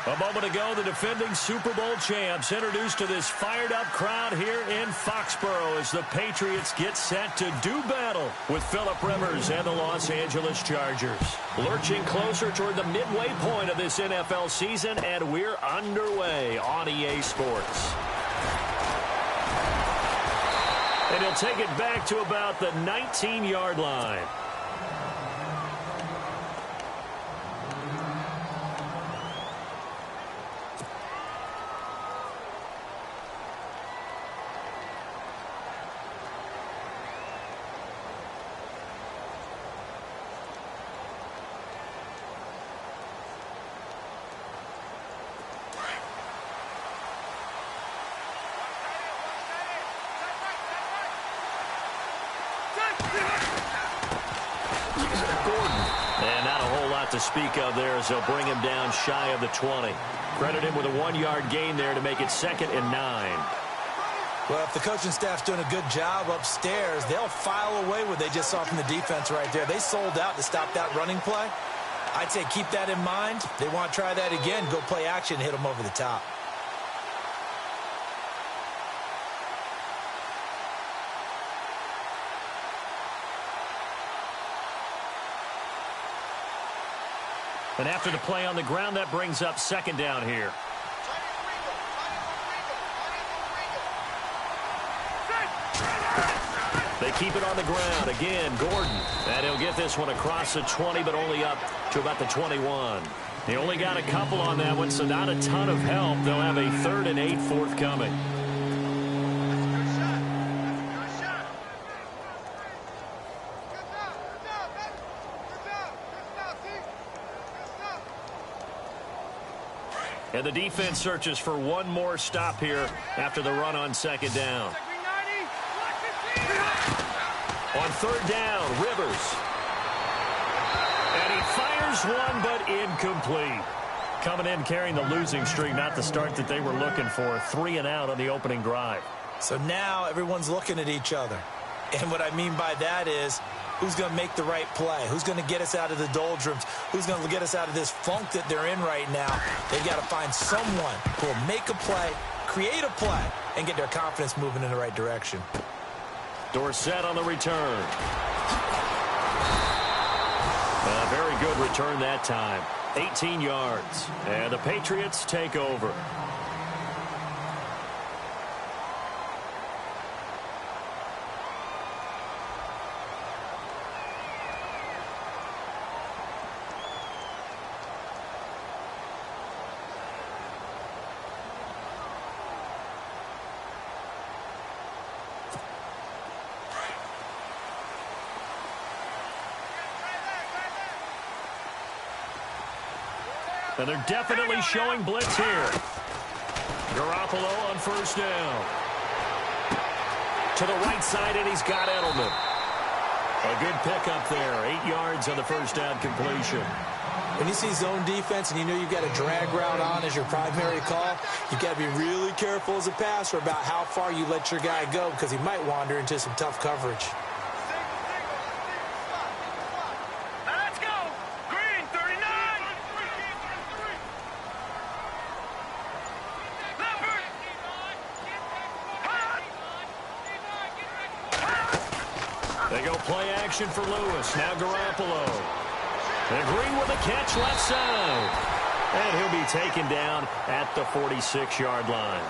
A moment ago, the defending Super Bowl champs introduced to this fired-up crowd here in Foxborough as the Patriots get set to do battle with Phillip Rivers and the Los Angeles Chargers. Lurching closer toward the midway point of this NFL season, and we're underway on EA Sports. And he'll take it back to about the 19-yard line. And not a whole lot to speak of there as they'll bring him down shy of the 20. Credit him with a 1-yard gain there to make it 2nd and 9. Well, if the coaching staff's doing a good job upstairs, they'll file away what they just saw from the defense right there. They sold out to stop that running play. I'd say keep that in mind. They want to try that again, go play action, hit them over the top. And after the play on the ground, that brings up 2nd down here. They keep it on the ground. Again, Gordon. And he'll get this one across the 20, but only up to about the 21. They only got a couple on that one, so not a ton of help. They'll have a 3rd and 8 forthcoming. And the defense searches for one more stop here after the run on 2nd down. On 3rd down, Rivers. And he fires one, but incomplete. Coming in carrying the losing streak, not the start that they were looking for. 3 and out on the opening drive. So now everyone's looking at each other. And what I mean by that is, who's going to make the right play? Who's going to get us out of the doldrums? Who's going to get us out of this funk that they're in right now? They've got to find someone who will make a play, create a play, and get their confidence moving in the right direction. Dorsett on the return. A very good return that time. 18 yards. And the Patriots take over. And they're definitely showing blitz here. Garoppolo on 1st down. To the right side, and he's got Edelman. A good pickup there. 8 yards on the 1st down completion. When you see zone defense and you know you've got a drag route on as your primary call, you've got to be really careful as a passer about how far you let your guy go because he might wander into some tough coverage. They go play action for Lewis. Now Garoppolo. And Green with a catch left side. And he'll be taken down at the 46-yard line.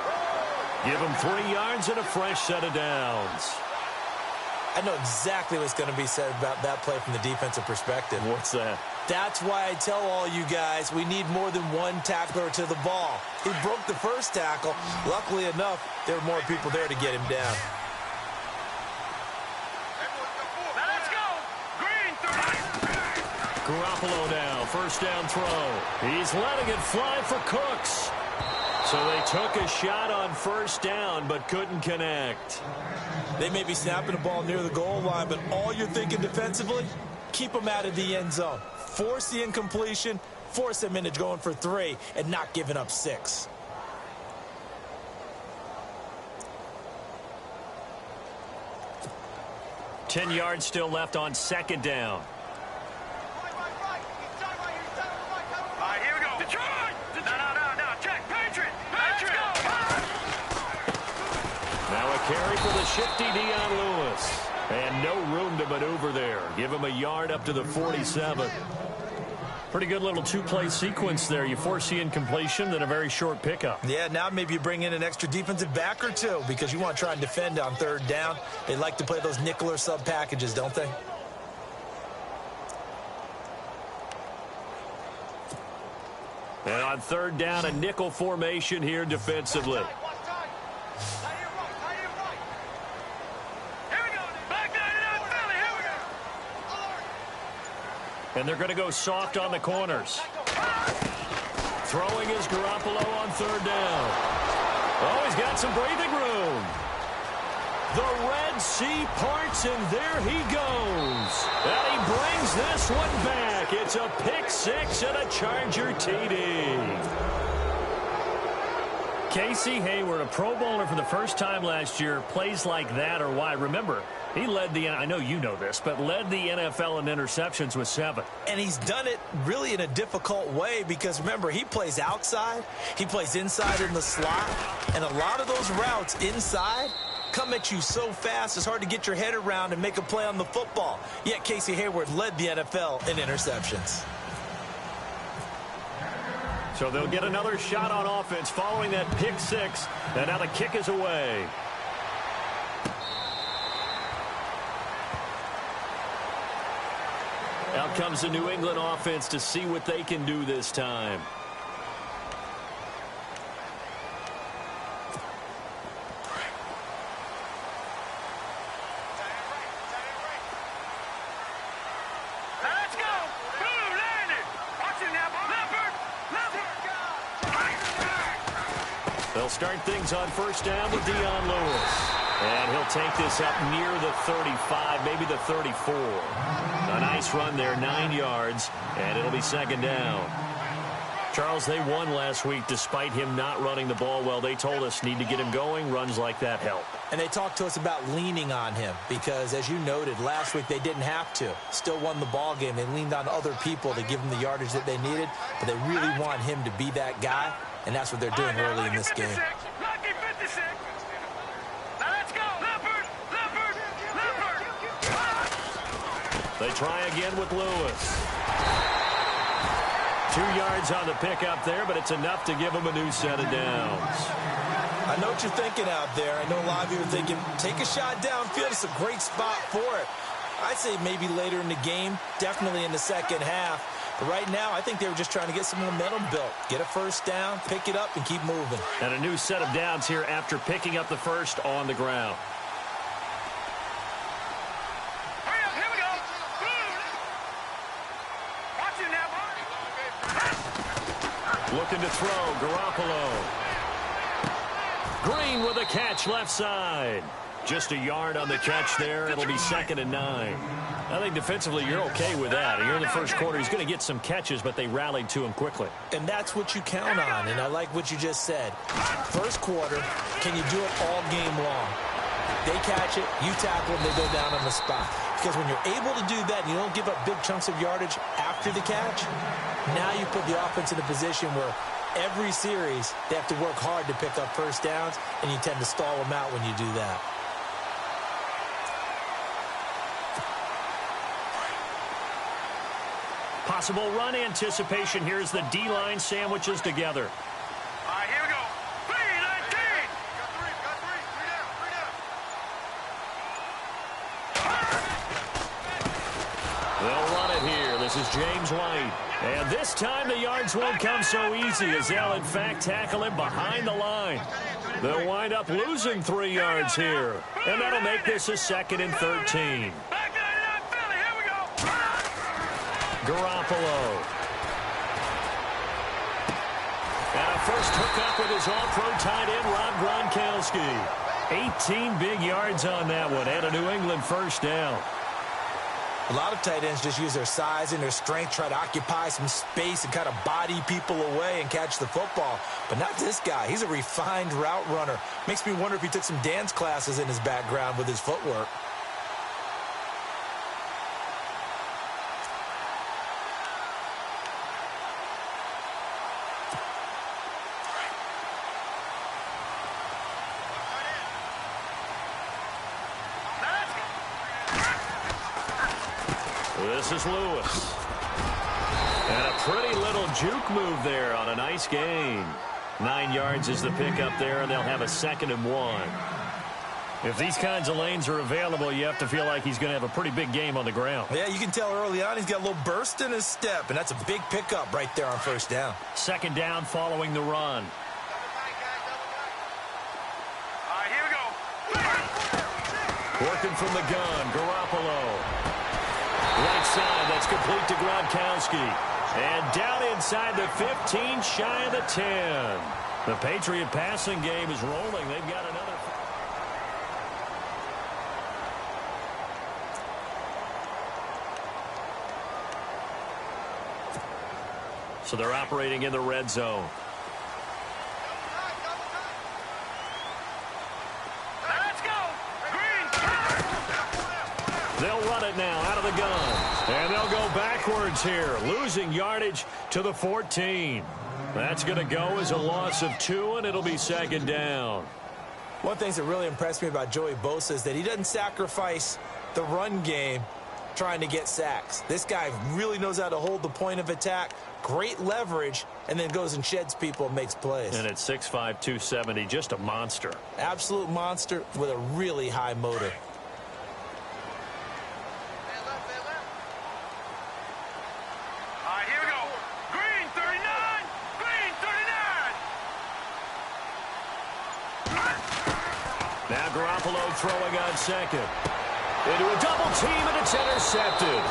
Give him 3 yards and a fresh set of downs. I know exactly what's going to be said about that play from the defensive perspective. What's that? That's why I tell all you guys we need more than one tackler to the ball. He broke the first tackle. Luckily enough, there were more people there to get him down. Garoppolo now, 1st down throw. He's letting it fly for Cooks. So they took a shot on 1st down, but couldn't connect. They may be snapping the ball near the goal line, but all you're thinking defensively, keep them out of the end zone. Force the incompletion, force them into going for 3, and not giving up 6. Ten yards still left on 2nd down. All right, here we go. Detroit! No. carry for the shifty Dion Lewis. And no room to maneuver there. Give him a yard up to the 47. Pretty good little two-play sequence there. You force the incompletion, then a very short pickup. Yeah, now maybe you bring in an extra defensive back or two because you want to try and defend on third down. They like to play those nickel or sub packages, don't they? And on third down, a nickel formation here defensively. And they're going to go soft on the corners. Throwing is Garoppolo on third down. Oh, he's got some breathing room. The Red Sea parts, and there he goes. And he brings this one back. It's a pick six and a Charger TD. Casey Hayward, a Pro Bowler for the first time last year, plays like that or why? Remember, he led the, I know you know this, but led the NFL in interceptions with 7. And he's done it really in a difficult way because, remember, he plays outside, he plays inside in the slot, and a lot of those routes inside come at you so fast it's hard to get your head around and make a play on the football. Yet Casey Hayward led the NFL in interceptions. So they'll get another shot on offense following that pick six, and now the kick is away. Out comes the New England offense to see what they can do this time. They'll start things on first down with Dion Lewis. And he'll take this up near the 35, maybe the 34. A nice run there, 9 yards, and it'll be second down. Charles, they won last week despite him not running the ball well. They told us need to get him going. Runs like that help. And they talked to us about leaning on him because, as you noted, last week they didn't have to. Still won the ball game. They leaned on other people to give them the yardage that they needed, but they really want him to be that guy, and that's what they're doing early in this game. They try again with Lewis. 2 yards on the pickup there, but it's enough to give him a new set of downs. I know what you're thinking out there. I know a lot of you are thinking, take a shot downfield. It's a great spot for it. I'd say maybe later in the game, definitely in the second half. But right now, I think they were just trying to get some momentum built. Get a first down, pick it up, and keep moving. And a new set of downs here after picking up the first on the ground. Looking to throw, Garoppolo. Green with a catch left side. Just a yard on the catch there. It'll be 2nd and 9. I think defensively you're okay with that. Here in the first quarter, he's going to get some catches, but they rallied to him quickly. And that's what you count on, and I like what you just said. First quarter, can you do it all game long? They catch it, you tackle them, they go down on the spot. Because when you're able to do that and you don't give up big chunks of yardage after the catch, now you put the offense in a position where every series they have to work hard to pick up first downs, and you tend to stall them out when you do that. Possible run anticipation here as the D-line sandwiches together. All right, here we go. 3-19. Got three down. They'll run it here. This is James White. And this time the yards won't come so easy as they'll, in fact, tackle him behind the line. They'll wind up losing 3 yards here. And that'll make this a 2nd and 13. Garoppolo. And a first hookup with his all-pro tight end, Rob Gronkowski. 18 big yards on that one, and a New England first down. A lot of tight ends just use their size and their strength, try to occupy some space and kind of body people away and catch the football. But not this guy. He's a refined route runner. Makes me wonder if he took some dance classes in his background with his footwork. This is Lewis. And a pretty little juke move there on a nice gain. 9 yards is the pickup there, and they'll have a 2nd and 1. If these kinds of lanes are available, you have to feel like he's going to have a pretty big game on the ground. Yeah, you can tell early on he's got a little burst in his step, and that's a big pickup right there on 1st down. 2nd down following the run. All right, here we go. Working from the gun, Garoppolo. Right side, that's complete to Gronkowski. And down inside the 15, shy of the 10. The Patriot passing game is rolling. They've got another. So they're operating in the red zone. Let's go. Green. They'll run it now out of the gun. And they'll go backwards here, losing yardage to the 14. That's going to go as a loss of 2, and it'll be 2nd down. One of the things that really impressed me about Joey Bosa is that he doesn't sacrifice the run game trying to get sacks. This guy really knows how to hold the point of attack, great leverage, and then goes and sheds people and makes plays. And at 6'5", 270, just a monster. Absolute monster with a really high motor. All right, here we go. Green 39. Green 39. Now Garoppolo throwing on 2nd. Into a double team, and it's intercepted.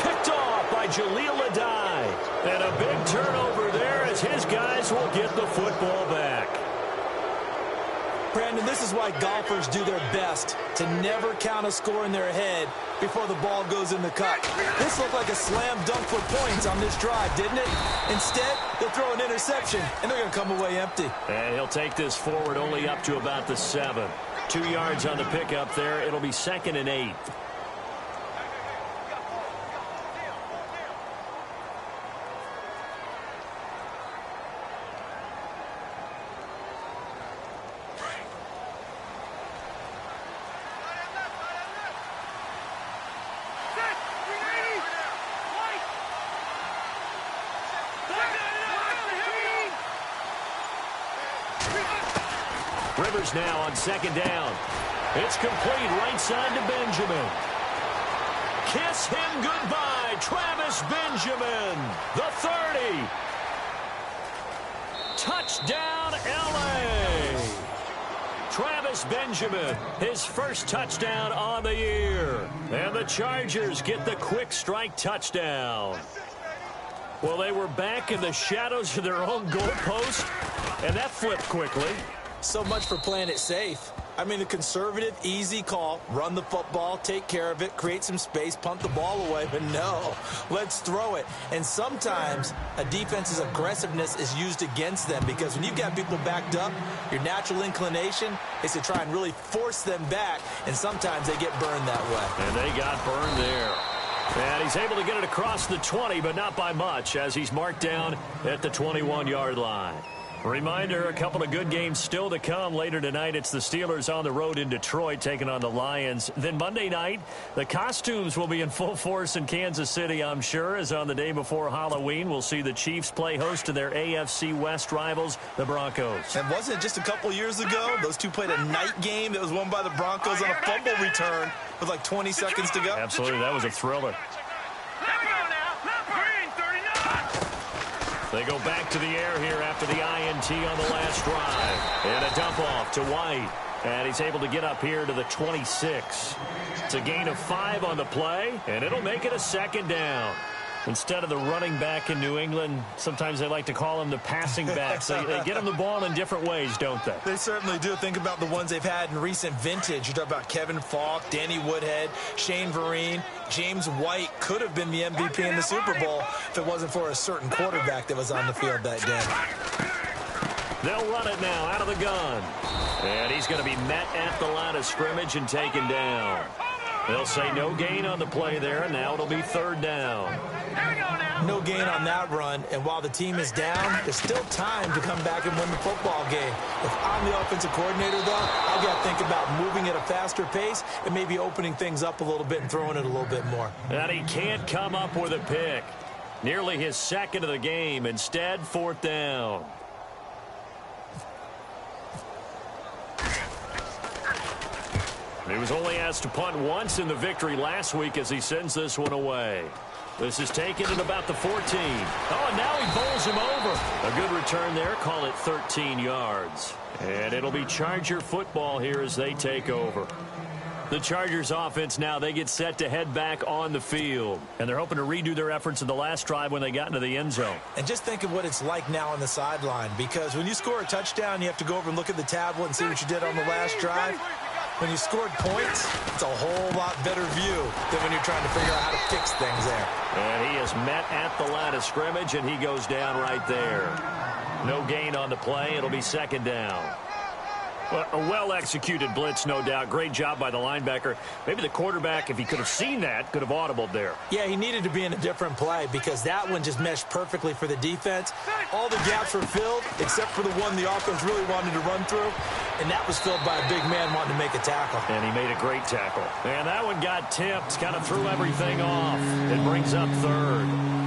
Picked off by Jaleel Adai. And a big turnover there as his guys will get the football back. Brandon, this is why golfers do their best to never count a score in their head before the ball goes in the cup. This looked like a slam dunk for points on this drive, didn't it? Instead, they'll throw an interception, and they're going to come away empty. And he'll take this forward only up to about the 7. 2 yards on the pickup there. It'll be 2nd and 8. Rivers now on 2nd down. It's complete right side to Benjamin. Kiss him goodbye, Travis Benjamin, the 30. Touchdown, L.A. Travis Benjamin, his first touchdown on the year. And the Chargers get the quick strike touchdown. Well, they were back in the shadows of their own goalpost, and that flipped quickly. So much for playing it safe. I mean, the conservative, easy call, run the football, take care of it, create some space, punt the ball away. But no, let's throw it. And sometimes a defense's aggressiveness is used against them because when you've got people backed up, your natural inclination is to try and really force them back, and sometimes they get burned that way. And they got burned there. And he's able to get it across the 20, but not by much, as he's marked down at the 21-yard line. Reminder, a couple of good games still to come. Later tonight, it's the Steelers on the road in Detroit taking on the Lions. Then Monday night, the costumes will be in full force in Kansas City, I'm sure, as on the day before Halloween, we'll see the Chiefs play host to their AFC West rivals, the Broncos. And wasn't it just a couple years ago, those two played a night game that was won by the Broncos on a fumble return with like 20 seconds to go? Absolutely, that was a thriller. They go back to the air here after the INT on the last drive. And a dump off to White. And he's able to get up here to the 26. It's a gain of 5 on the play, and it'll make it a 2nd down. Instead of the running back in New England, sometimes they like to call them the passing backs. They get them the ball in different ways, don't they? They certainly do. Think about the ones they've had in recent vintage. You talk about Kevin Falk, Danny Woodhead, Shane Vereen. James White could have been the MVP in the Super Bowl if it wasn't for a certain quarterback that was on the field that day. They'll run it now out of the gun. And he's going to be met at the line of scrimmage and taken down. They'll say no gain on the play there, and now it'll be 3rd down. Here we go now. No gain on that run, and while the team is down, there's still time to come back and win the football game. If I'm the offensive coordinator, though, I've got to think about moving at a faster pace and maybe opening things up a little bit and throwing it a little bit more. And he can't come up with a pick. Nearly his second of the game. Instead, 4th down. He was only asked to punt once in the victory last week as he sends this one away. This is taken at about the 14. Oh, and now he bowls him over. A good return there. Call it 13 yards. And it'll be Charger football here as they take over. The Chargers offense now, they get set to head back on the field. And they're hoping to redo their efforts in the last drive when they got into the end zone. And just think of what it's like now on the sideline, because when you score a touchdown, you have to go over and look at the tablet and see what you did on the last drive. When you scored points, it's a whole lot better view than when you're trying to figure out how to fix things there. And he is met at the line of scrimmage, and he goes down right there. No gain on the play. It'll be 2nd down. Well, a well-executed blitz, no doubt. Great job by the linebacker. Maybe the quarterback, if he could have seen that, could have audibled there. Yeah, he needed to be in a different play because that one just meshed perfectly for the defense. All the gaps were filled except for the one the offense really wanted to run through, and that was filled by a big man wanting to make a tackle. And he made a great tackle. And that one got tipped, kind of threw everything off. It brings up 3rd.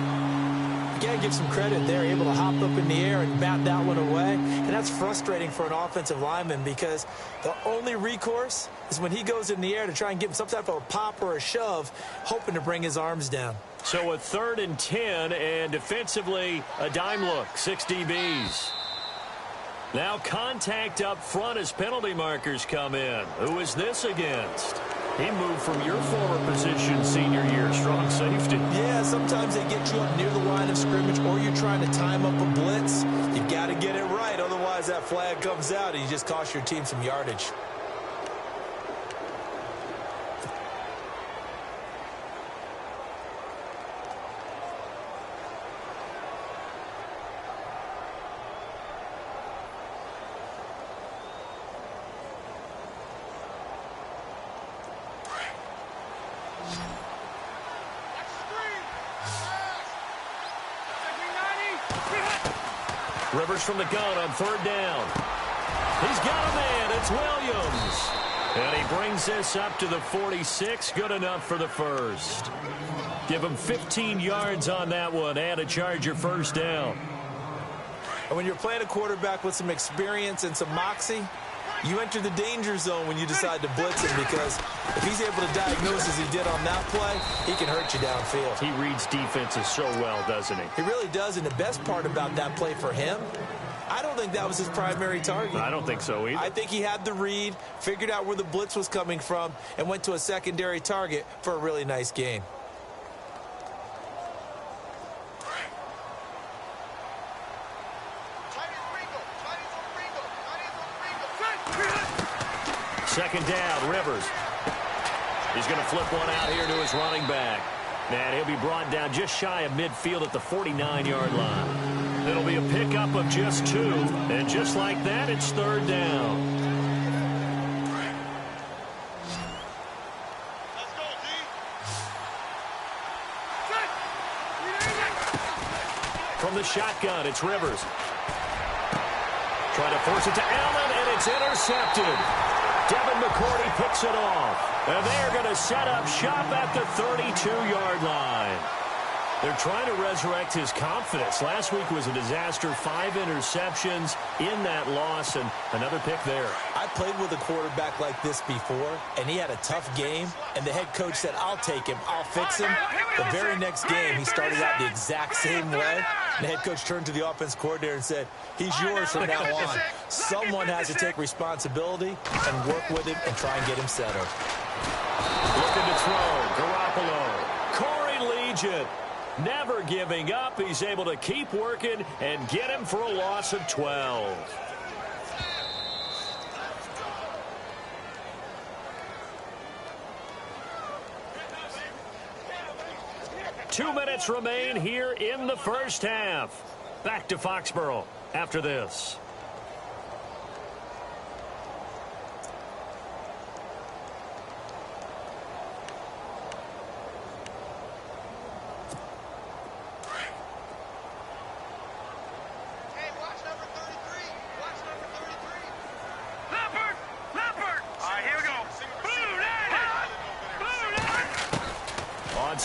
You got to give some credit there, able to hop up in the air and bat that one away. And that's frustrating for an offensive lineman because the only recourse is when he goes in the air to try and give him some type of a pop or a shove, hoping to bring his arms down. So a 3rd and 10, and defensively a dime look, 6 DBs. Now contact up front as penalty markers come in. Who is this against? He moved from your former position senior year, strong safety. Yeah, sometimes they get you up near the line of scrimmage or you're trying to time up a blitz. You got to get it right, otherwise that flag comes out and you just cost your team some yardage. Rivers from the gun on 3rd down. He's got a man. It's Williams. And he brings this up to the 46. Good enough for the 1st. Give him 15 yards on that one and a Charger 1st down. And when you're playing a quarterback with some experience and some moxie, you enter the danger zone when you decide to blitz him, because if he's able to diagnose as he did on that play, he can hurt you downfield. He reads defenses so well, doesn't he? He really does, and the best part about that play for him, I don't think that was his primary target. I don't think so either. I think he had the read, figured out where the blitz was coming from, and went to a secondary target for a really nice gain. Second down, Rivers. He's going to flip one out here to his running back. And he'll be brought down just shy of midfield at the 49-yard line. It'll be a pickup of just 2. And just like that, it's 3rd down. From the shotgun, it's Rivers. Trying to force it to Allen, and it's intercepted. Devin McCourty picks it off. And they're going to set up shop at the 32-yard line. They're trying to resurrect his confidence. Last week was a disaster. 5 interceptions in that loss, and another pick there. I played with a quarterback like this before, and he had a tough game, and the head coach said, I'll take him, I'll fix him. The very next game, he started out the exact same way. And the head coach turned to the offense coordinator and said, he's yours from now on. Someone has to take responsibility and work with him and try and get him settled. Looking to throw, Garoppolo. Corey Legion. Never giving up. He's able to keep working and get him for a loss of 12. Two minutes remain here in the first half. Back to Foxborough after this.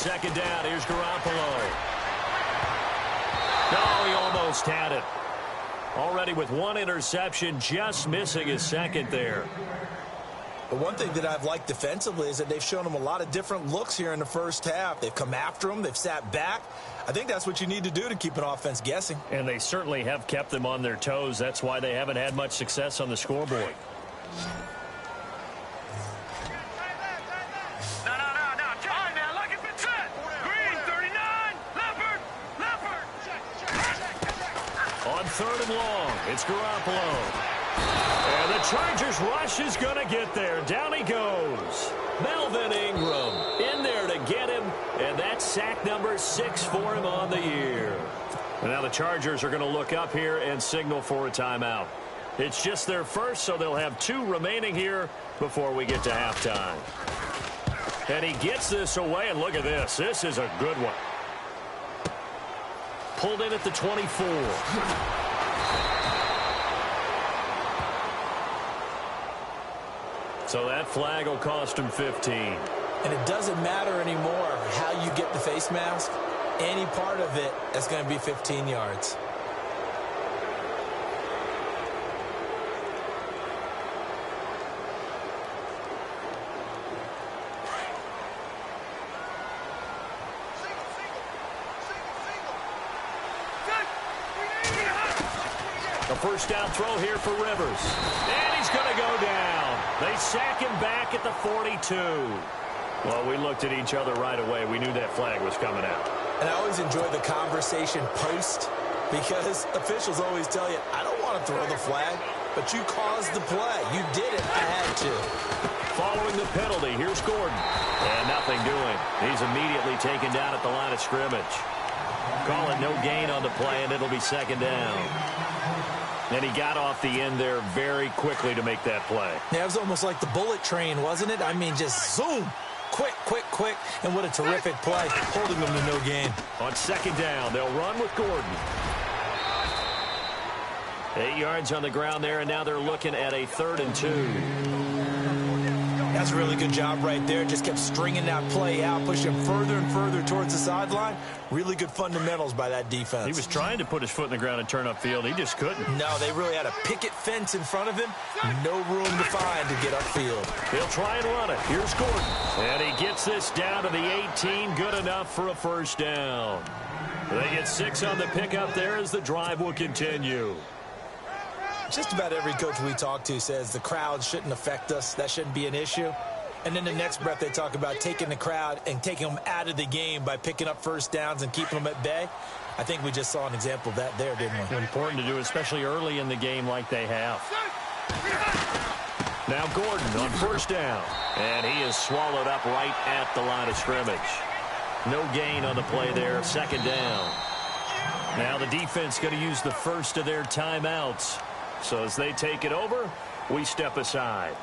second down. Here's Garoppolo. Oh, he almost had it. Already with one interception, just missing his second there. But one thing that I've liked defensively is that they've shown him a lot of different looks here in the first half. They've come after him. They've sat back. I think that's what you need to do to keep an offense guessing. And they certainly have kept them on their toes. That's why they haven't had much success on the scoreboard. On third and long, it's Garoppolo. And the Chargers rush is going to get there. Down he goes. Melvin Ingram in there to get him. And that's sack number 6 for him on the year. And now the Chargers are going to look up here and signal for a timeout. It's just their first, so they'll have 2 remaining here before we get to halftime. And he gets this away, and look at this. This is a good one. Pulled in at the 24. So that flag will cost him 15. And it doesn't matter anymore how you get the face mask. Any part of it is going to be 15 yards. A first down throw here for Rivers. And he's going to go down. They sack him back at the 42. Well, we looked at each other right away. We knew that flag was coming out. And I always enjoy the conversation post because officials always tell you, I don't want to throw the flag, but you caused the play. You did it. I had to. Following the penalty, here's Gordon. And nothing doing. He's immediately taken down at the line of scrimmage. Call it no gain on the play, and it'll be second down. And he got off the end there very quickly to make that play. Yeah, it was almost like the bullet train, wasn't it? I mean, just zoom. Quick, quick, quick. And what a terrific play, holding them to no gain. On second down, they'll run with Gordon. 8 yards on the ground there, and now they're looking at a 3rd and 2. That's a really good job right there. Just kept stringing that play out, pushing him further and further towards the sideline. Really good fundamentals by that defense. He was trying to put his foot in the ground and turn upfield. He just couldn't. No, they really had a picket fence in front of him. No room to find to get upfield. They'll try and run it. Here's Gordon. And he gets this down to the 18. Good enough for a first down. They get 6 on the pickup there as the drive will continue. Just about every coach we talk to says the crowd shouldn't affect us. That shouldn't be an issue. And then the next breath they talk about taking the crowd and taking them out of the game by picking up first downs and keeping them at bay. I think we just saw an example of that there, didn't we? Important to do, especially early in the game like they have. Now Gordon on first down. And he is swallowed up right at the line of scrimmage. No gain on the play there. Second down. Now the defense going to use the first of their timeouts. So as they take it over, we step aside.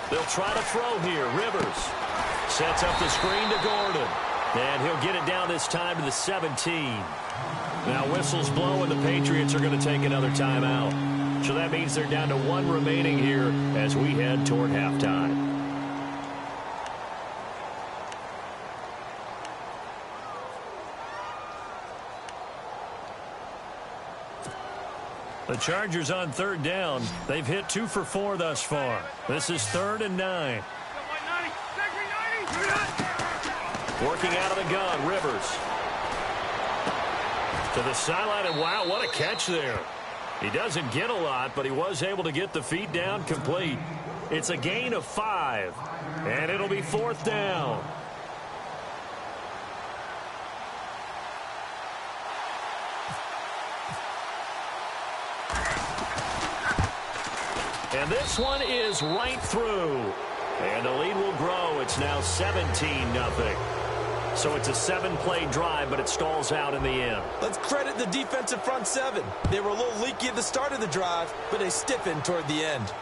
They'll try to throw here. Rivers sets up the screen to Gordon. And he'll get it down this time to the 17. Now whistles blow and the Patriots are going to take another timeout. So that means they're down to 1 remaining here as we head toward halftime. The Chargers on third down. They've hit 2 for 4 thus far. This is 3rd and 9. Working out of the gun, Rivers. To the sideline, and wow, what a catch there. He doesn't get a lot, but he was able to get the feet down complete. It's a gain of 5, and it'll be 4th down. And this one is right through. And the lead will grow. It's now 17-0. So it's a 7-play drive, but it stalls out in the end. Let's credit the defensive front seven. They were a little leaky at the start of the drive, but they stiffened toward the end.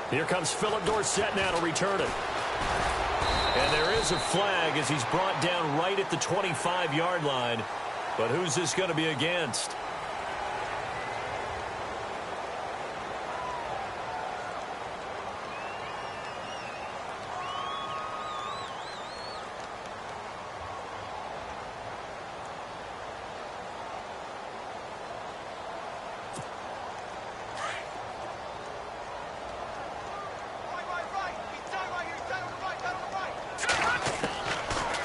Here comes Philip Dorsett now to return it. And there is a flag as he's brought down right at the 25-yard line. But who's this going to be against?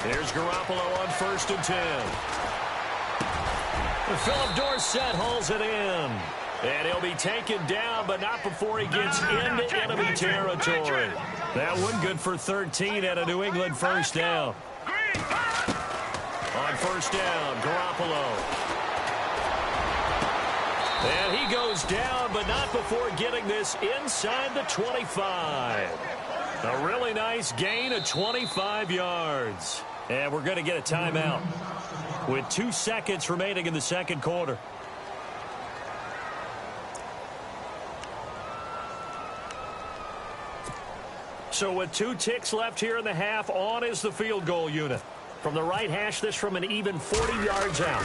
Here's Garoppolo on 1st and 10. Philip Dorsett hauls it in. And he'll be taken down, but not before he gets into enemy territory. That one good for 13 at a New England first down. On 1st down, Garoppolo. And he goes down, but not before getting this inside the 25. A really nice gain of 25 yards. And we're going to get a timeout with 2 seconds remaining in the second quarter. So with 2 ticks left here in the half, on is the field goal unit. From the right hash, this from an even 40 yards out.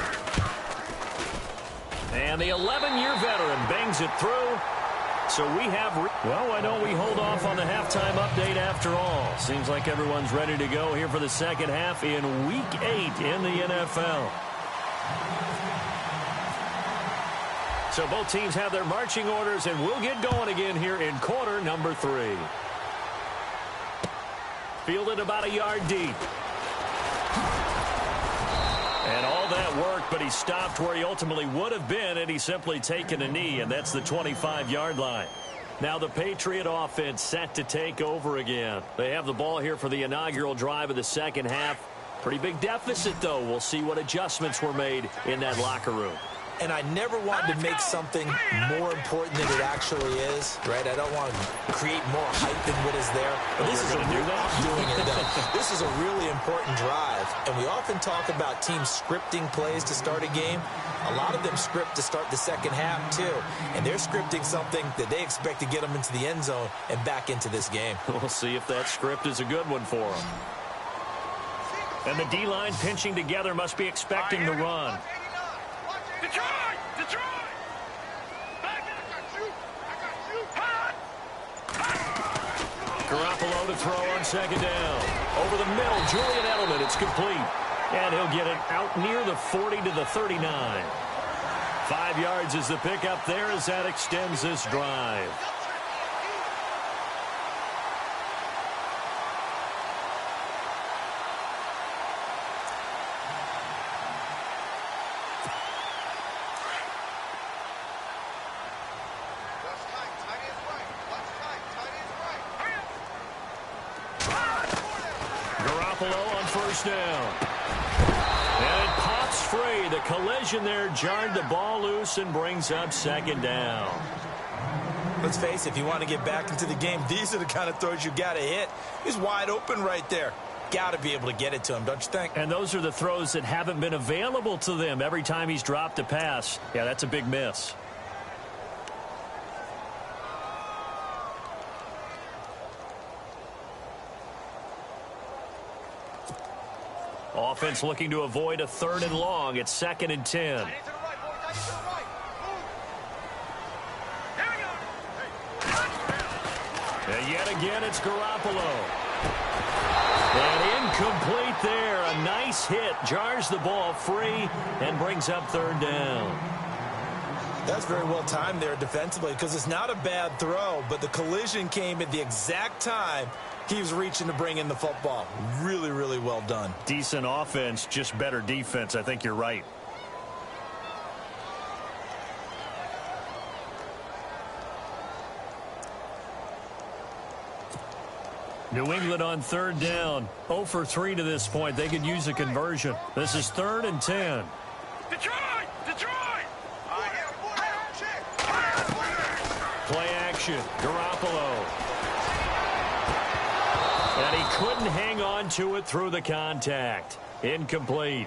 And the 11-year veteran bangs it through. So we have, well, why don't we hold off on the halftime update after all? Seems like everyone's ready to go here for the second half in Week 8 in the NFL. So both teams have their marching orders, and we'll get going again here in quarter number 3. Fielded about a yard deep. And all that work, but he stopped where he ultimately would have been had he simply taken a knee, and that's the 25-yard line. Now the Patriot offense set to take over again. They have the ball here for the inaugural drive of the second half. Pretty big deficit, though. We'll see what adjustments were made in that locker room. And I never wanted to make something more important than it actually is, right? I don't want to create more hype than what is there. But this is a real, I'm doing it, though. This is a really important drive. And we often talk about teams scripting plays to start a game. A lot of them script to start the second half, too. And they're scripting something that they expect to get them into the end zone and back into this game. We'll see if that script is a good one for them. And the D-line pinching together must be expecting the run. Detroit! Detroit! I got you! Garoppolo to throw on second down. Over the middle, Julian Edelman. It's complete. And he'll get it out near the 40 to the 39. 5 yards is the pickup there as that extends this drive. Garoppolo on 1st down. And it pops free. The collision there jarred the ball loose and brings up 2nd down. Let's face it, if you want to get back into the game, these are the kind of throws you got to hit. He's wide open right there. Got to be able to get it to him, don't you think? And those are the throws that haven't been available to them every time he's dropped a pass. Yeah, that's a big miss. Offense looking to avoid a 3rd and long. It's 2nd and 10. And yet again, it's Garoppolo. And incomplete there. A nice hit. Jars the ball free and brings up 3rd down. That's very well timed there defensively because it's not a bad throw, but the collision came at the exact time he was reaching to bring in the football. Really, really well done. Decent offense, just better defense. I think you're right. New England on 3rd down. 0 for 3 to this point. They could use a conversion. This is 3rd and 10. Detroit! Detroit! Play action. Garoppolo. And he couldn't hang on to it through the contact. Incomplete.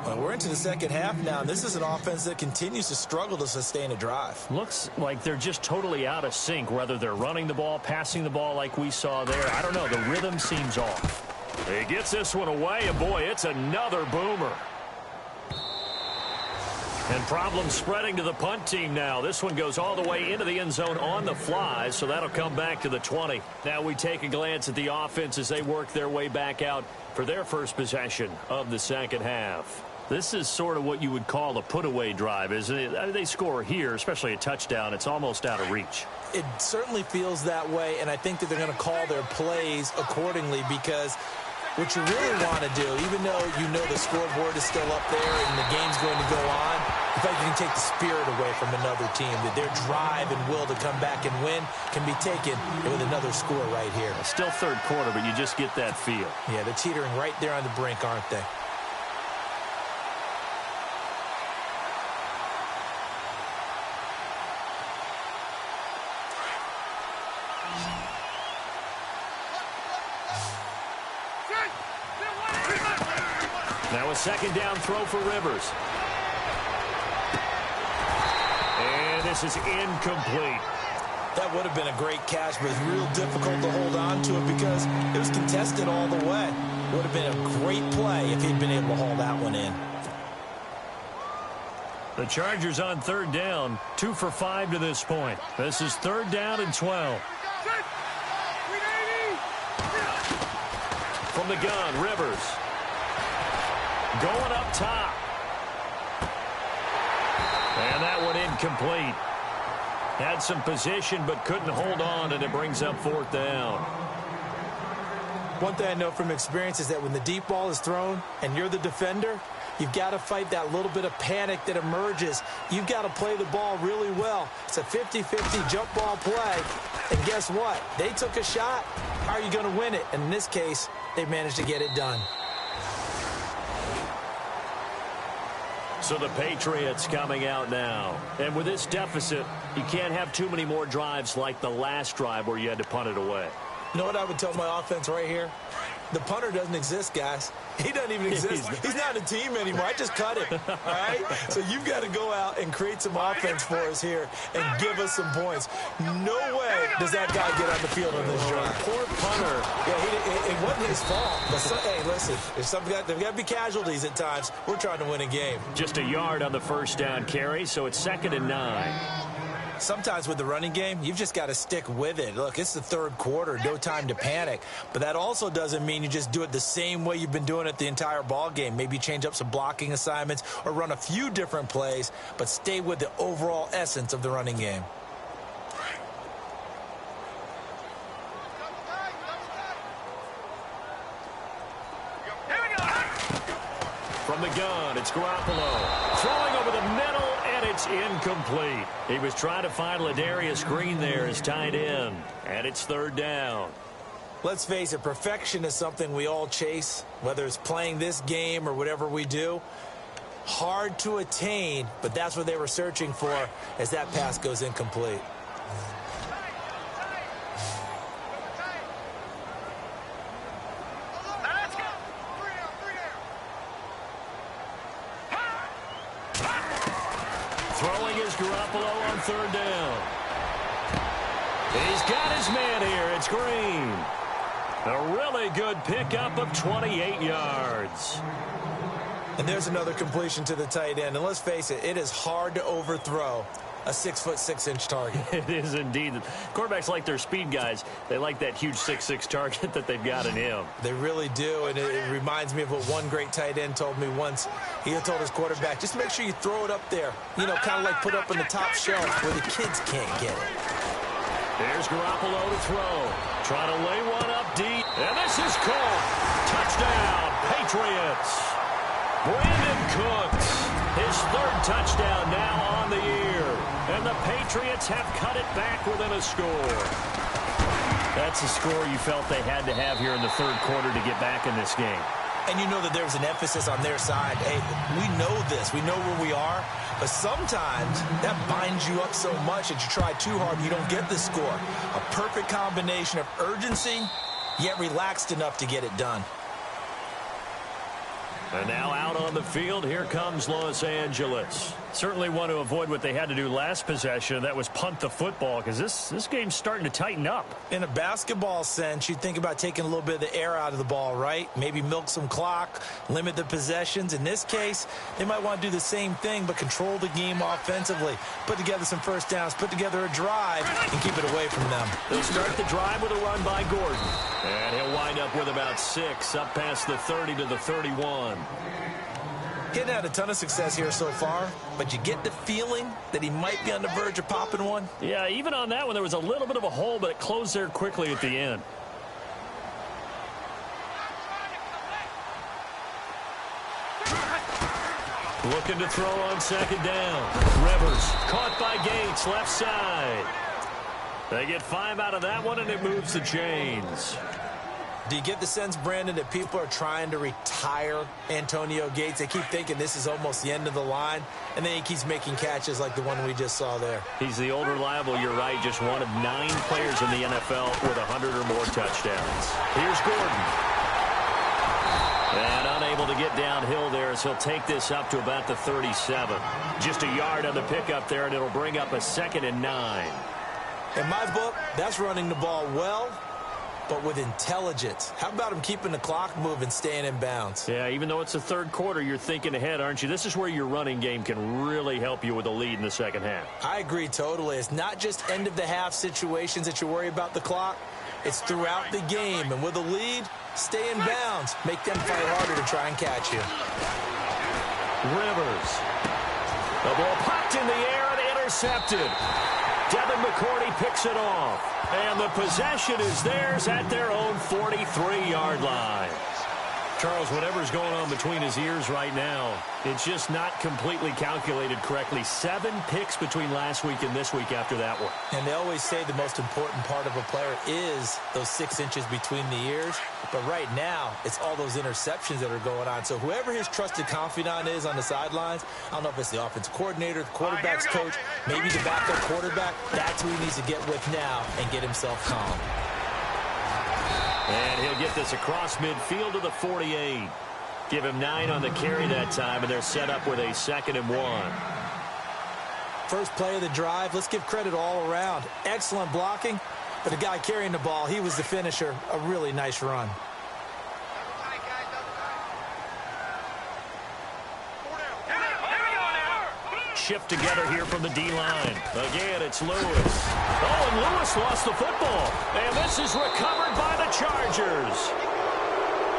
Well, we're into the second half now, and this is an offense that continues to struggle to sustain a drive. Looks like they're just totally out of sync, whether they're running the ball, passing the ball like we saw there. I don't know. The rhythm seems off. He gets this one away, and boy, it's another boomer. And problems spreading to the punt team now. This one goes all the way into the end zone on the fly, so that'll come back to the 20. Now we take a glance at the offense as they work their way back out for their first possession of the second half. This is sort of what you would call a put-away drive, isn't it? I mean, they score here, especially a touchdown. It's almost out of reach. It certainly feels that way, and I think that they're going to call their plays accordingly, because what you really want to do, even though you know the scoreboard is still up there and the game's going to go on, in fact, you can take the spirit away from another team, that their drive and will to come back and win can be taken with another score right here. Still third quarter, but you just get that feel. Yeah, they're teetering right there on the brink, aren't they? Now a second down throw for Rivers. And this is incomplete. That would have been a great catch, but it's real difficult to hold on to it because it was contested all the way. Would have been a great play if he'd been able to haul that one in. The Chargers on third down, 2 for 5 to this point. This is third down and 12. From the gun, Rivers. Going up top. And that one incomplete. Had some position but couldn't hold on, and it brings up fourth down. One thing I know from experience is that when the deep ball is thrown and you're the defender, you've got to fight that little bit of panic that emerges. You've got to play the ball really well. It's a 50-50 jump ball play. And guess what? They took a shot. How are you going to win it? And in this case, they managed to get it done. So the Patriots coming out now. And with this deficit, you can't have too many more drives like the last drive where you had to punt it away. You know what I would tell my offense right here? The punter doesn't exist, guys. He doesn't even exist. He's not a team anymore. I just cut him, all right? So you've got to go out and create some offense for us here and give us some points. No way does that guy get on the field on this drive. Poor punter. Yeah, it wasn't his fault. But hey, listen, there's got to be casualties at times. We're trying to win a game. Just a yard on the first down carry, so it's 2nd and 9. Sometimes with the running game, you've just got to stick with it. Look, it's the third quarter, no time to panic. But that also doesn't mean you just do it the same way you've been doing it the entire ball game. Maybe change up some blocking assignments or run a few different plays, but stay with the overall essence of the running game. From the gun, it's Garoppolo. Throwing over the middle, and it's incomplete. He was trying to find Ladarius Green there as tight end, and it's third down. Let's face it, perfection is something we all chase, whether it's playing this game or whatever we do. Hard to attain, but that's what they were searching for as that pass goes incomplete. Throwing is Garoppolo on third down. He's got his man here. It's Green. A really good pickup of 28 yards. And there's another completion to the tight end. And let's face it, it is hard to overthrow a 6'6" target. It is indeed. Quarterbacks like their speed guys. They like that huge 6'6" target that they've got in him. They really do, and it reminds me of what one great tight end told me once. He had told his quarterback, just make sure you throw it up there. You know, kind of like put up on the top shelf where the kids can't get it. There's Garoppolo to throw. Trying to lay one up deep. And this is caught. Touchdown, Patriots. Brandon Cooks, his third touchdown now on the year. And the Patriots have cut it back within a score. That's a score you felt they had to have here in the third quarter to get back in this game. And you know that there's an emphasis on their side. Hey, we know this. We know where we are. But sometimes that binds you up so much that you try too hard and you don't get the score. A perfect combination of urgency, yet relaxed enough to get it done. And now out on the field, here comes Los Angeles. Certainly want to avoid what they had to do last possession. That was punt the football, because this game's starting to tighten up. In a basketball sense, you think about taking a little bit of the air out of the ball, right? Maybe milk some clock, limit the possessions. In this case, they might want to do the same thing, but control the game offensively. Put together some first downs, put together a drive, and keep it away from them. They'll start the drive with a run by Gordon. And he'll wind up with about 6, up past the 30 to the 31. Getting had a ton of success here so far, but you get the feeling that he might be on the verge of popping one. Yeah, even on that one, there was a little bit of a hole, but it closed there quickly at the end. Looking to throw on second down. Rivers caught by Gates, left side. They get 5 out of that one, and it moves the chains. Do you get the sense, Brandon, that people are trying to retire Antonio Gates? They keep thinking this is almost the end of the line, and then he keeps making catches like the one we just saw there. He's the old reliable, you're right, just one of 9 players in the NFL with 100 or more touchdowns. Here's Gordon. And unable to get downhill there as he'll take this up to about the 37. Just a yard on the pickup there, and it'll bring up a 2nd and 9. In my book, that's running the ball well, but with intelligence. How about him keeping the clock moving, staying in bounds? Yeah, even though it's the third quarter, you're thinking ahead, aren't you? This is where your running game can really help you with a lead in the second half. I agree totally. It's not just end-of-the-half situations that you worry about the clock. It's throughout the game. And with a lead, stay in bounds. Make them fight harder to try and catch you. Rivers. The ball popped in the air and intercepted. Devin McCourty picks it off. And the possession is theirs at their own 43-yard line. Charles, whatever's going on between his ears right now, it's just not completely calculated correctly. 7 picks between last week and this week after that one. And they always say the most important part of a player is those 6 inches between the ears. But right now, it's all those interceptions that are going on. So whoever his trusted confidant is on the sidelines, I don't know if it's the offensive coordinator, the quarterback's coach, maybe the backup quarterback, that's who he needs to get with now and get himself calm. And he'll get this across midfield to the 48. Give him 9 on the carry that time, and they're set up with a 2nd and 1. First play of the drive, let's give credit all around. Excellent blocking, but the guy carrying the ball, he was the finisher. A really nice run. Shift together here from the D-line. Again, it's Lewis. Oh, and Lewis lost the football. And this is recovered by the Chargers.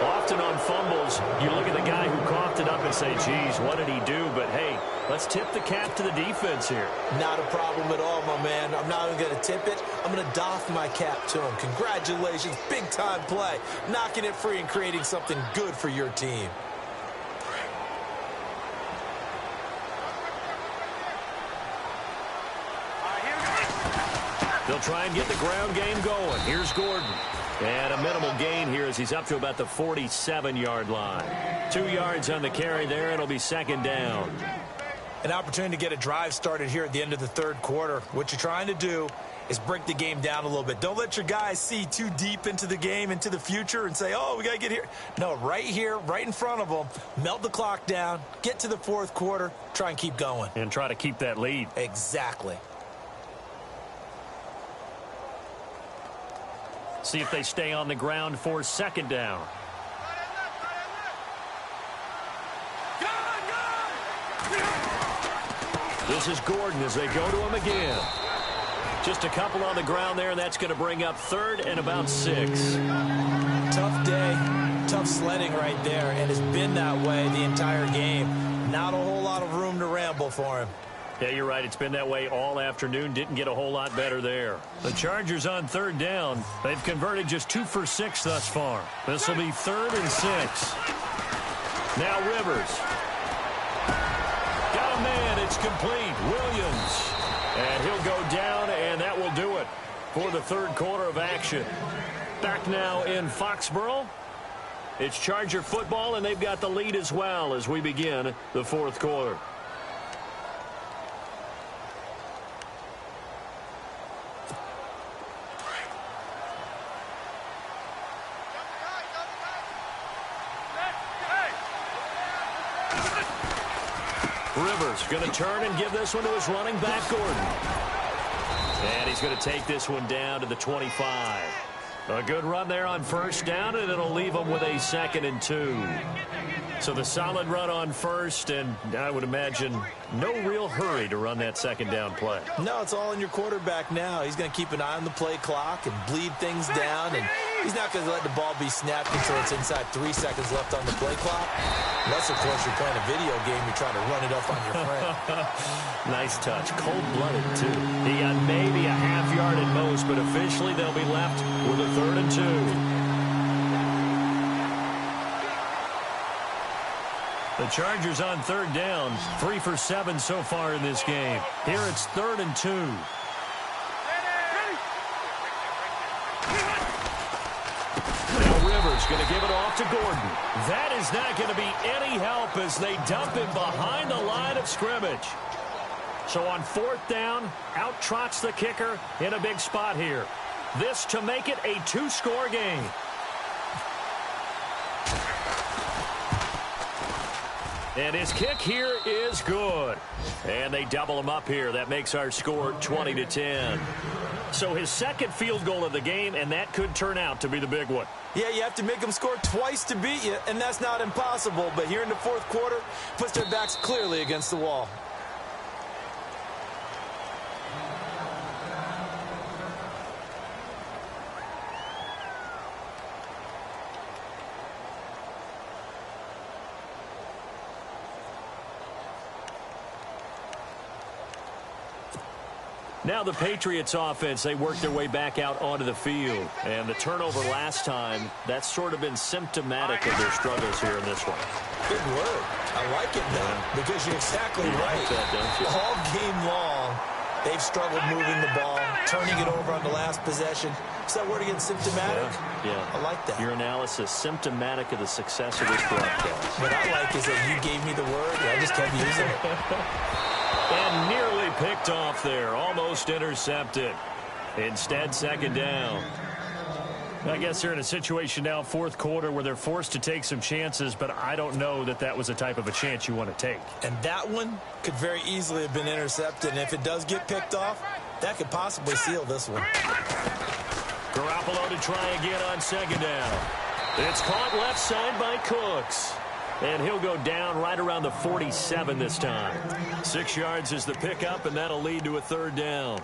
Often on fumbles, you look at the guy who coughed it up and say, geez, what did he do? But, hey, let's tip the cap to the defense here. Not a problem at all, my man. I'm not even going to tip it. I'm going to doff my cap to him. Congratulations. Big-time play. Knocking it free and creating something good for your team. They'll try and get the ground game going. Here's Gordon. And a minimal gain here as he's up to about the 47-yard line. 2 yards on the carry there. It'll be 2nd down. An opportunity to get a drive started here at the end of the third quarter. What you're trying to do is break the game down a little bit. Don't let your guys see too deep into the game, into the future, and say, oh, we got to get here. No, right here, right in front of them, melt the clock down, get to the fourth quarter, try and keep going. And try to keep that lead. Exactly. See if they stay on the ground for 2nd down. This is Gordon as they go to him again. Just a couple on the ground there, and that's going to bring up 3rd and about 6. Tough day, tough sledding right there, and it's been that way the entire game. Not a whole lot of room to ramble for him. Yeah, you're right. It's been that way all afternoon. Didn't get a whole lot better there. The Chargers on 3rd down. They've converted just 2 for 6 thus far. This will be 3rd and 6. Now Rivers. Got a man. It's complete. Williams. And he'll go down, and that will do it for the third quarter of action. Back now in Foxborough. It's Charger football, and they've got the lead as well as we begin the fourth quarter. Rivers going to turn and give this one to his running back, Gordon. And he's going to take this one down to the 25. A good run there on first down, and it'll leave him with a 2nd and 2. So the solid run on first, and I would imagine no real hurry to run that 2nd down play. No, it's all in your quarterback now. He's going to keep an eye on the play clock and bleed things down, and he's not going to let the ball be snapped until it's inside 3 seconds left on the play clock. Unless, of course, you're playing a video game, you're trying to run it up on your friend. Nice touch. Cold-blooded, too. He got maybe a half yard at most, but officially they'll be left with a 3rd and 2. The Chargers on 3rd down, 3 for 7 so far in this game. Here it's 3rd and 2. Now Rivers going to give it off to Gordon. That is not going to be any help as they dump him behind the line of scrimmage. So on 4th down, out trots the kicker in a big spot here. This to make it a 2-score game. And his kick here is good. And they double him up here. That makes our score 20-10. So his 2nd field goal of the game, and that could turn out to be the big one. Yeah, you have to make them score twice to beat you, and that's not impossible. But here in the 4th quarter, puts their backs clearly against the wall. Now the Patriots offense, they work their way back out onto the field. And the turnover last time, that's sort of been symptomatic of their struggles here in this one. Good word. I like it now because you're exactly right. Like that, don't you? All game long, they've struggled moving the ball, turning it over on the last possession. Is that word again, symptomatic? Yeah. I like that. Your analysis, symptomatic of the success of this broadcast. What I like is that you gave me the word, and I just kept using it. And nearly picked off there. Almost intercepted. Instead, 2nd down. I guess they're in a situation now, 4th quarter, where they're forced to take some chances, but I don't know that that was the type of a chance you want to take. And that one could very easily have been intercepted. And if it does get picked off, that could possibly seal this one. Garoppolo to try again on 2nd down. It's caught left side by Cooks. And he'll go down right around the 47 this time. 6 yards is the pickup, and that'll lead to a 3rd down.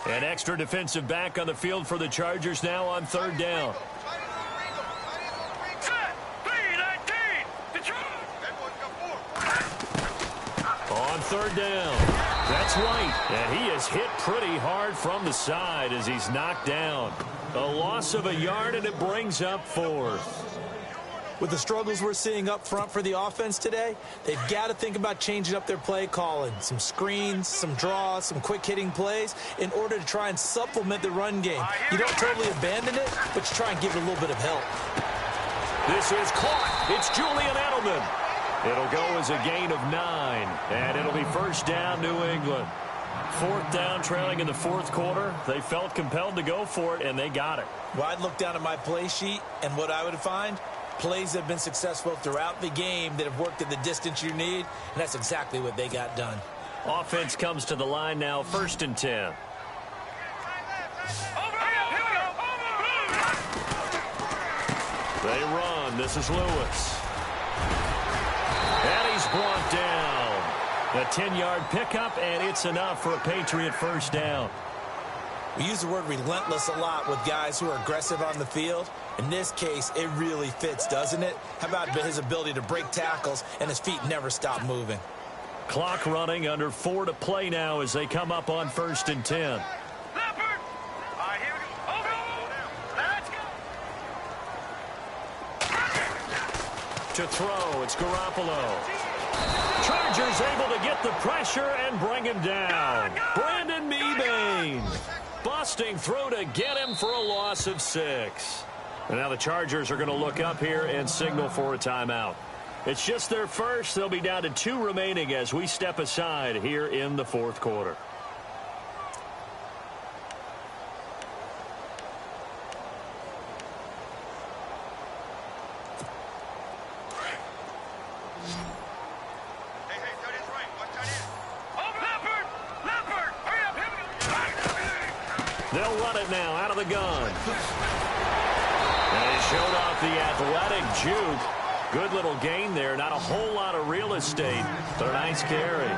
An extra defensive back on the field for the Chargers now on 3rd down. On 3rd down. That's White, and he is hit pretty hard from the side as he's knocked down. A loss of a yard, and it brings up 4th. With the struggles we're seeing up front for the offense today, they've got to think about changing up their play calling. Some screens, some draws, some quick-hitting plays in order to try and supplement the run game. You don't totally abandon it, but you try and give it a little bit of help. This is caught. It's Julian Edelman. It'll go as a gain of 9, and it'll be 1st down, New England. 4th down, trailing in the 4th quarter. They felt compelled to go for it, and they got it. Well, I'd look down at my play sheet, and what I would find, plays that have been successful throughout the game that have worked at the distance you need, and that's exactly what they got done. Offense comes to the line now, 1st and 10. They run. This is Lewis. And he's brought down. A 10-yard pickup, and it's enough for a Patriot 1st down. We use the word relentless a lot with guys who are aggressive on the field. In this case, it really fits, doesn't it? How about his ability to break tackles and his feet never stop moving? Clock running, under 4 to play now as they come up on 1st and 10. To throw, it's Garoppolo. Chargers able to get the pressure and bring him down. Brandon Mebane busting through to get him for a loss of 6. And now the Chargers are going to look up here and signal for a timeout. It's just their first. They'll be down to 2 remaining as we step aside here in the 4th quarter. They'll run it now out of the gun. And they showed off the athletic juke. Good little gain there. Not a whole lot of real estate, but a nice carry.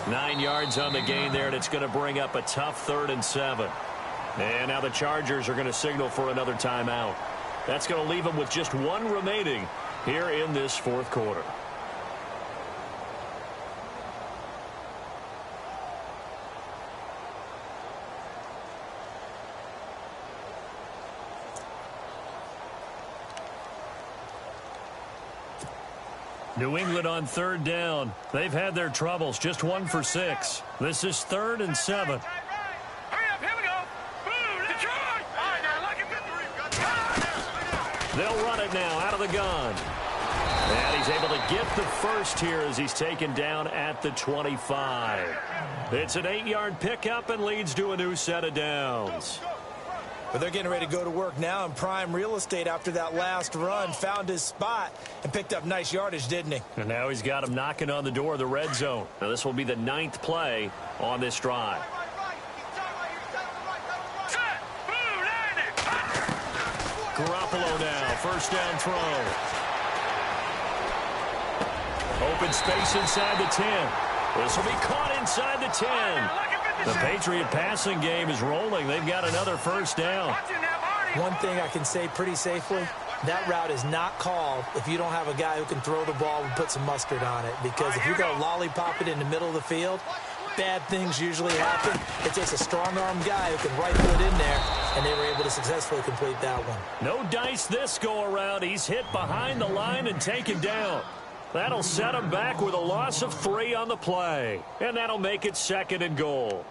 9 yards on the gain there, and it's going to bring up a tough 3rd and 7. And now the Chargers are going to signal for another timeout. That's going to leave them with just 1 remaining here in this 4th quarter. New England on 3rd down. They've had their troubles. Just 1 for 6. This is 3rd and 7. Hurry up, here we go. Boom, Detroit. All right, now look at They'll run it now out of the gun. And he's able to get the first here as he's taken down at the 25. It's an 8-yard pickup and leads to a new set of downs. But they're getting ready to go to work now in prime real estate after that last run. Found his spot and picked up nice yardage, didn't he? And now he's got him knocking on the door of the red zone. Now this will be the 9th play on this drive. Garoppolo now, first down throw. Open space inside the 10. This will be caught inside the 10. The Patriot passing game is rolling. They've got another first down. One thing I can say pretty safely, that route is not called if you don't have a guy who can throw the ball and put some mustard on it. Because if you go lollipop it in the middle of the field, bad things usually happen. It takes a strong-arm guy who can rifle it in there, and they were able to successfully complete that one. No dice this go-around. He's hit behind the line and taken down. That'll set him back with a loss of 3 on the play. And that'll make it 2nd and goal.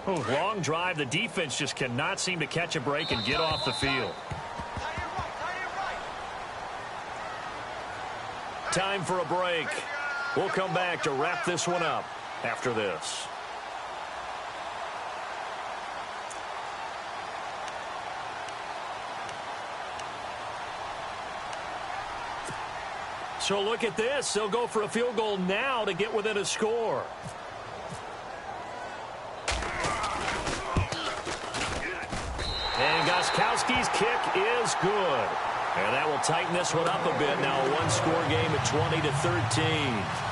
Oh, long drive. The defense just cannot seem to catch a break and get off the field. Time for a break. We'll come back to wrap this one up after this. So look at this. They'll go for a field goal now to get within a score. And Gostkowski's kick is good. And that will tighten this one up a bit. Now a one-score game at 20-13.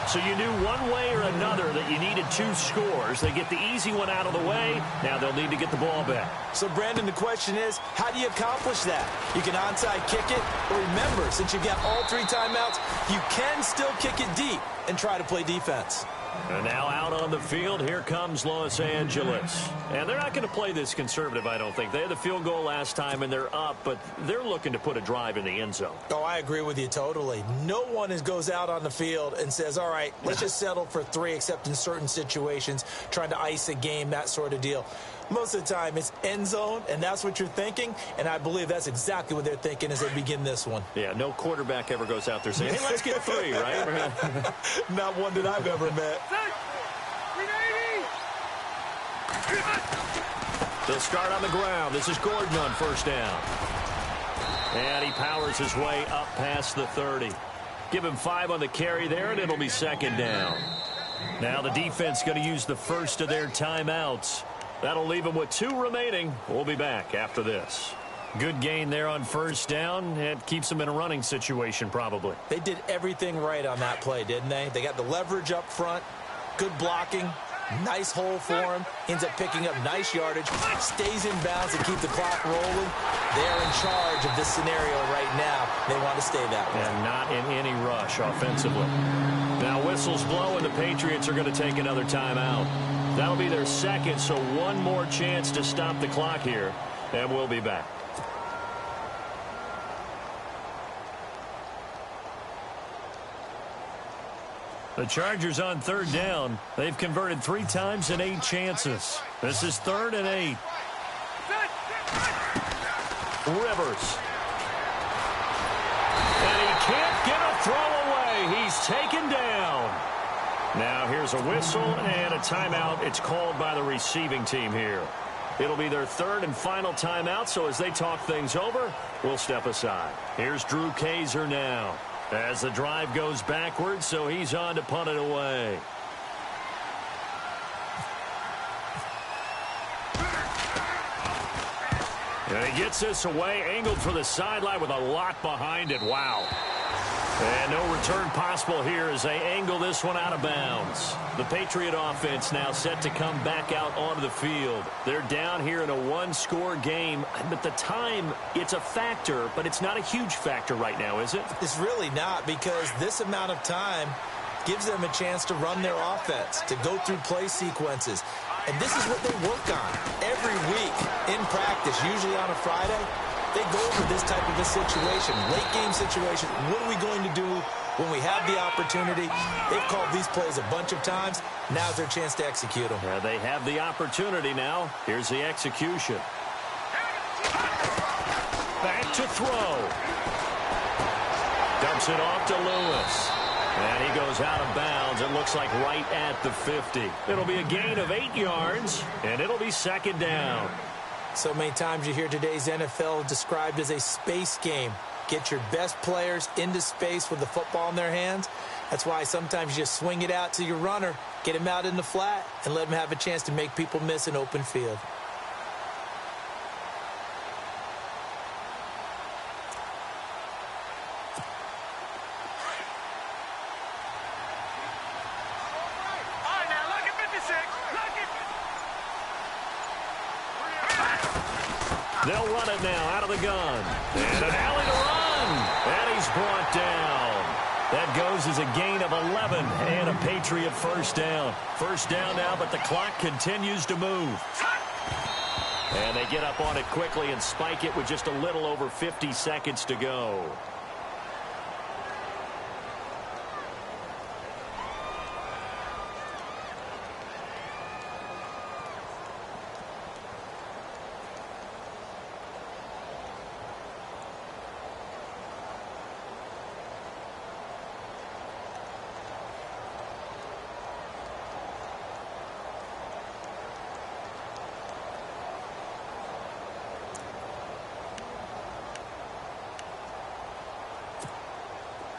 So you knew one way or another that you needed 2 scores. They get the easy one out of the way. Now they'll need to get the ball back. So, Brandon, the question is, how do you accomplish that? You can onside kick it, but remember, since you've got all 3 timeouts, you can still kick it deep and try to play defense. And now out on the field, here comes Los Angeles. And they're not going to play this conservative, I don't think. They had the field goal last time, and they're up, but they're looking to put a drive in the end zone. Oh, I agree with you totally. No one goes out on the field and says, all right, let's just settle for 3, except in certain situations, trying to ice a game, that sort of deal. Most of the time, it's end zone, and that's what you're thinking, and I believe that's exactly what they're thinking as they begin this one. Yeah, no quarterback ever goes out there saying, hey, let's get 3, right? Not one that I've ever met. They'll start on the ground. This is Gordon on first down. And he powers his way up past the 30. Give him 5 on the carry there, and it'll be 2nd down. Now the defense going to use the first of their timeouts. That'll leave them with 2 remaining. We'll be back after this. Good gain there on first down. It keeps them in a running situation probably. They did everything right on that play, didn't they? They got the leverage up front, good blocking, nice hole for him. Ends up picking up nice yardage, stays in bounds to keep the clock rolling. They are in charge of this scenario right now. They want to stay that way. And not in any rush offensively. Now whistles blow, and the Patriots are going to take another timeout. That'll be their 2nd, so 1 more chance to stop the clock here, and we'll be back. The Chargers on 3rd down. They've converted 3 times in 8 chances. This is 3rd and 8. Rivers. And he can't get a throw away. He's taken down. Now here's a whistle and a timeout. It's called by the receiving team here. It'll be their 3rd and final timeout, so as they talk things over, we'll step aside. Here's Drew Kaiser now as the drive goes backwards, so he's on to punt it away. And he gets this away, angled for the sideline with a lot behind it. Wow. And no return possible here as they angle this one out of bounds. The Patriot offense now set to come back out onto the field. They're down here in a one-score game. But the time, it's a factor, but it's not a huge factor right now, is it? It's really not, because this amount of time gives them a chance to run their offense, to go through play sequences. And this is what they work on every week in practice, usually on a Friday. They go over this type of a situation, late game situation. What are we going to do when we have the opportunity? They've called these plays a bunch of times. Now's their chance to execute them. Yeah, they have the opportunity now. Here's the execution. Back to throw. Dumps it off to Lewis. And he goes out of bounds. It looks like right at the 50. It'll be a gain of 8 yards, and it'll be second down. So many times you hear today's NFL described as a space game. Get your best players into space with the football in their hands. That's why sometimes you just swing it out to your runner, get him out in the flat, and let him have a chance to make people miss an open field. They'll run it now out of the gun. And an alley to run. And he's brought down. That goes as a gain of 11 and a Patriot first down. First down now, but the clock continues to move. And they get up on it quickly and spike it with just a little over 50 seconds to go.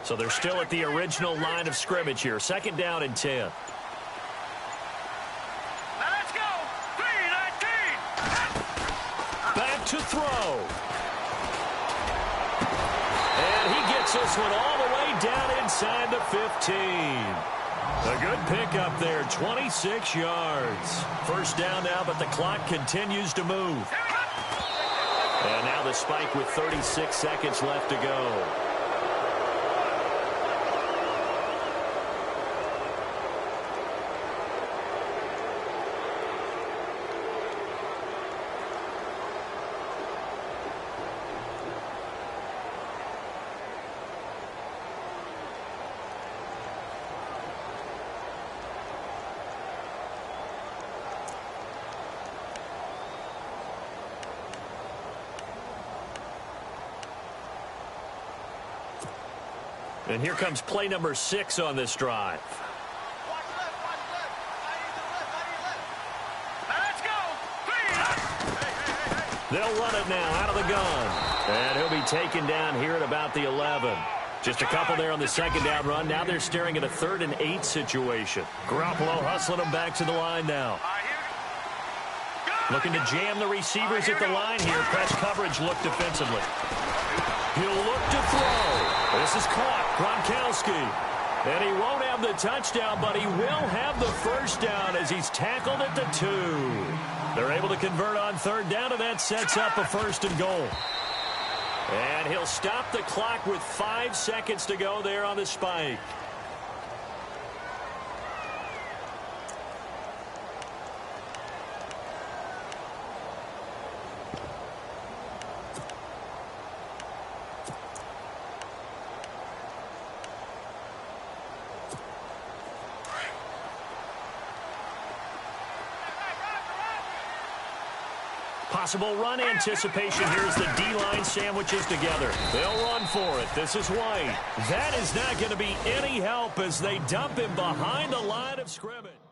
So they're still at the original line of scrimmage here. Second down and 10. Now let's go. 3-19. Back to throw. And he gets this one all the way down inside the 15. A good pickup there, 26 yards. First down now, but the clock continues to move. And now the spike with 36 seconds left to go. And here comes play number 6 on this drive. They'll run it now out of the gun. And he'll be taken down here at about the 11. Just a couple there on the second down run. Now they're staring at a 3rd and 8 situation. Garoppolo hustling them back to the line now. Looking to jam the receivers at the line here. Press coverage look defensively. He'll look to throw. This is caught. Gronkowski. And he won't have the touchdown, but he will have the first down as he's tackled at the 2. They're able to convert on 3rd down, and that sets up a 1st and goal. And he'll stop the clock with 5 seconds to go there on the spike. Possible run anticipation here as the D-line sandwiches together. They'll run for it. This is White. That is not going to be any help as they dump him behind the line of scrimmage.